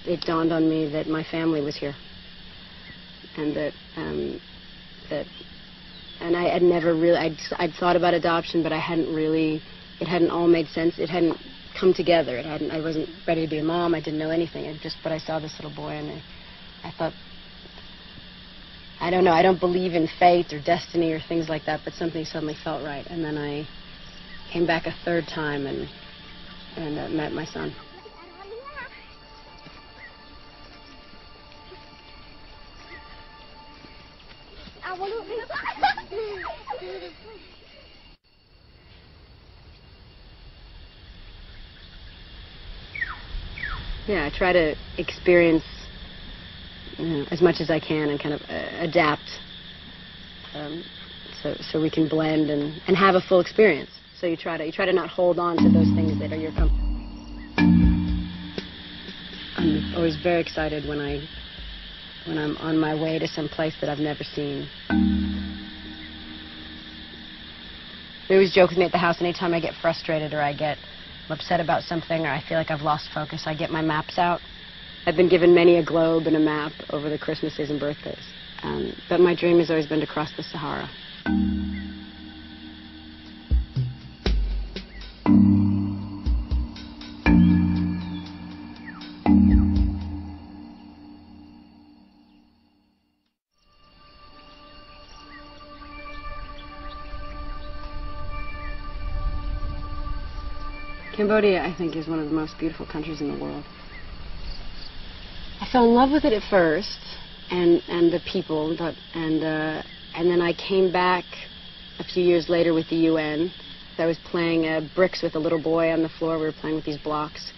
it dawned on me that my family was here, and and I had never really, I'd thought about adoption, but I hadn't really, it hadn't all made sense. It hadn't come together. I wasn't ready to be a mom. I didn't know anything. But I saw this little boy, and I thought, I don't know, I don't believe in fate or destiny or things like that, but something suddenly felt right. And then I came back a third time and met my son. Yeah, I try to experience, as much as I can and kind of adapt, so we can blend and have a full experience. So you try to not hold on to those things that are your comfort. I'm always very excited when I'm on my way to some place that I've never seen. They always joke with me at the house, anytime I get frustrated or I get upset about something or I feel like I've lost focus, I get my maps out. I've been given many a globe and a map over the Christmases and birthdays. But my dream has always been to cross the Sahara. Cambodia, I think, is one of the most beautiful countries in the world. I fell in love with it at first, and the people, and then I came back a few years later with the UN. I was playing bricks with a little boy on the floor. We were playing with these blocks.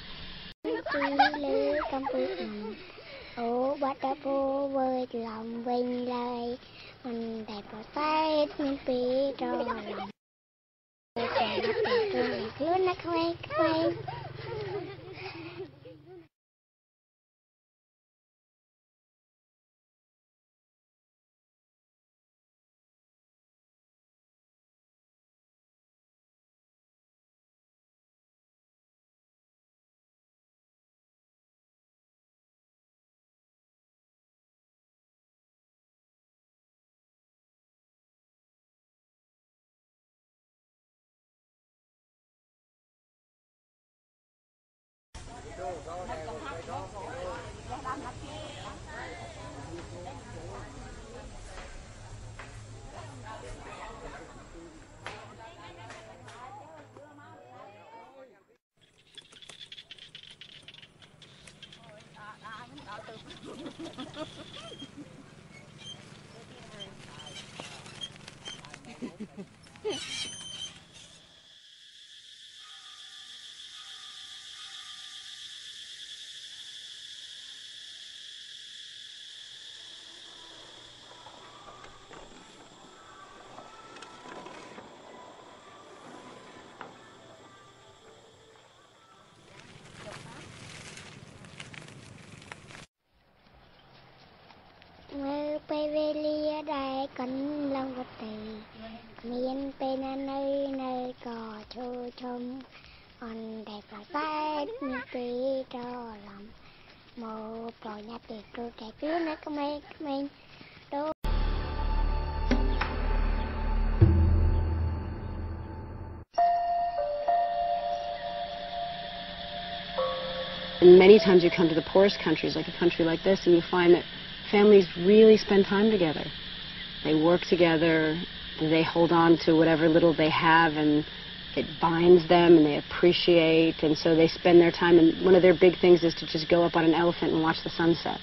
cánh long vật tì miền bên nơi nơi cò trôi trông on đẹp là tết miền tây cho lòng mồ bò nhát để cơ trẻ cứ nó có mình đâu. And many times you come to the poorest countries, like a country like this, and you find that families really spend time together. They work together, they hold on to whatever little they have, and it binds them, and they appreciate, and so they spend their time, and one of their big things is to just go up on an elephant and watch the sunset.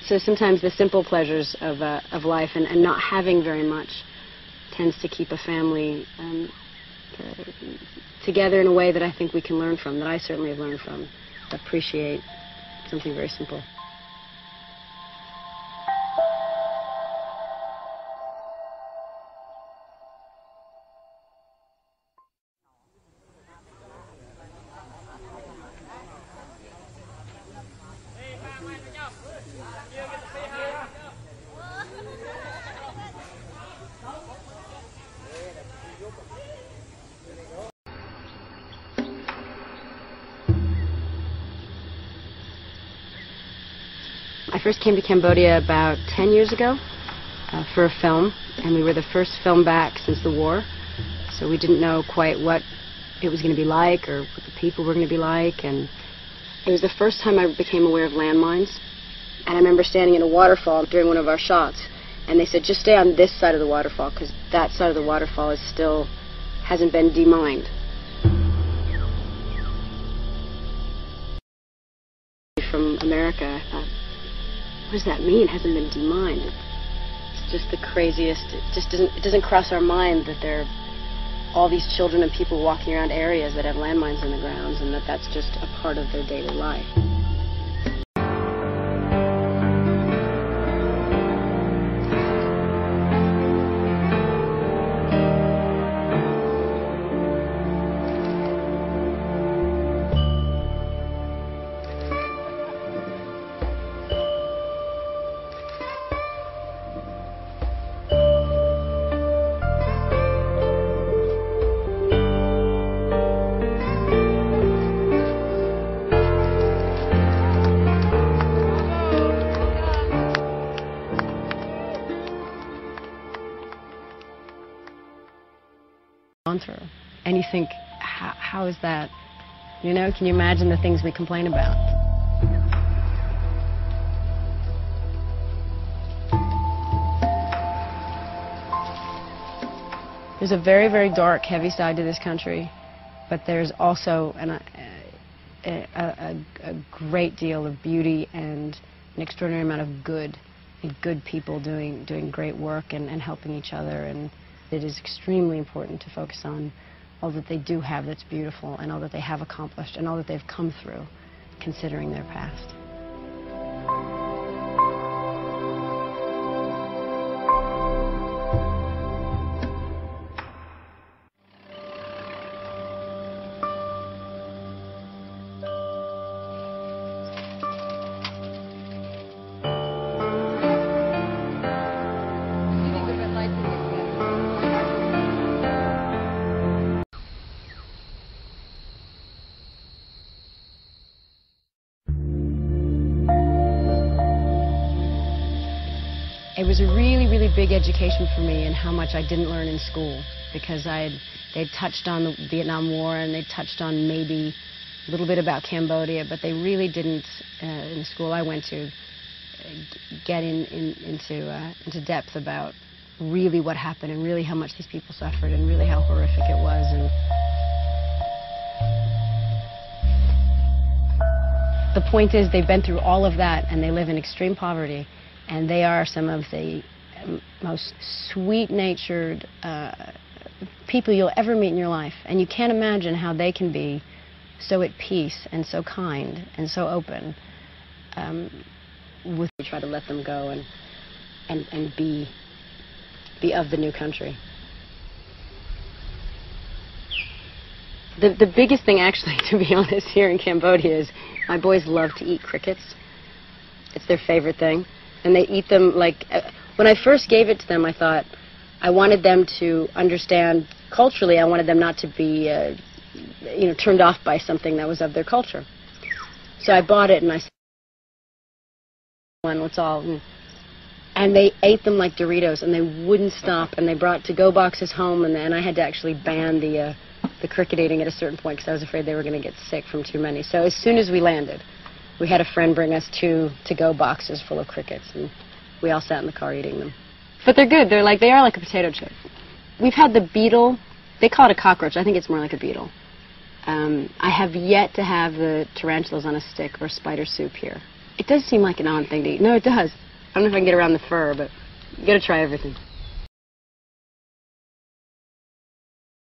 So sometimes the simple pleasures of life and not having very much tends to keep a family together in a way that I think we can learn from, that I certainly have learned from. Appreciate something very simple. I first came to Cambodia about 10 years ago for a film, and we were the first film back since the war, so we didn't know quite what it was going to be like or what the people were going to be like, and it was the first time I became aware of landmines. And I remember standing in a waterfall during one of our shots, and they said, just stay on this side of the waterfall, because that side of the waterfall is still, hasn't been demined. From America, I thought, what does that mean? It hasn't been demined. It's just the craziest. It doesn't cross our mind that there are all these children and people walking around areas that have landmines in the grounds, and that that's just a part of their daily life. Through. And you think, how is that? You know, can you imagine the things we complain about? There's a very, very dark, heavy side to this country, but there's also a great deal of beauty and an extraordinary amount of good, and good people doing great work and helping each other. And it is extremely important to focus on all that they do have that's beautiful, and all that they have accomplished, and all that they've come through, considering their past. It was a really, really big education for me in how much I didn't learn in school, because they'd touched on the Vietnam War, and they'd touched on maybe a little bit about Cambodia, but they really didn't, in the school I went to, get into depth about really what happened, and really how much these people suffered, and really how horrific it was. And the point is, they've been through all of that, and they live in extreme poverty. And they are some of the most sweet-natured people you'll ever meet in your life. And you can't imagine how they can be so at peace and so kind and so open. We try to let them go and be of the new country. The biggest thing, actually, to be honest, here in Cambodia is my boys love to eat crickets. It's their favorite thing. And they eat them like, when I first gave it to them, I thought I wanted them to understand culturally. I wanted them not to be, turned off by something that was of their culture. So I bought it, and I said, what's all? And they ate them like Doritos, and they wouldn't stop. And they brought to-go boxes home, and I had to actually ban the cricket eating at a certain point, because I was afraid they were going to get sick from too many. So as soon as we landed, we had a friend bring us 2 to-go boxes full of crickets, and we all sat in the car eating them. But they're good. They are like a potato chip. We've had the beetle. They call it a cockroach. I think it's more like a beetle. I have yet to have the tarantulas on a stick or spider soup here. It does seem like an odd thing to eat. No, it does. I don't know if I can get around the fur, but you got to try everything.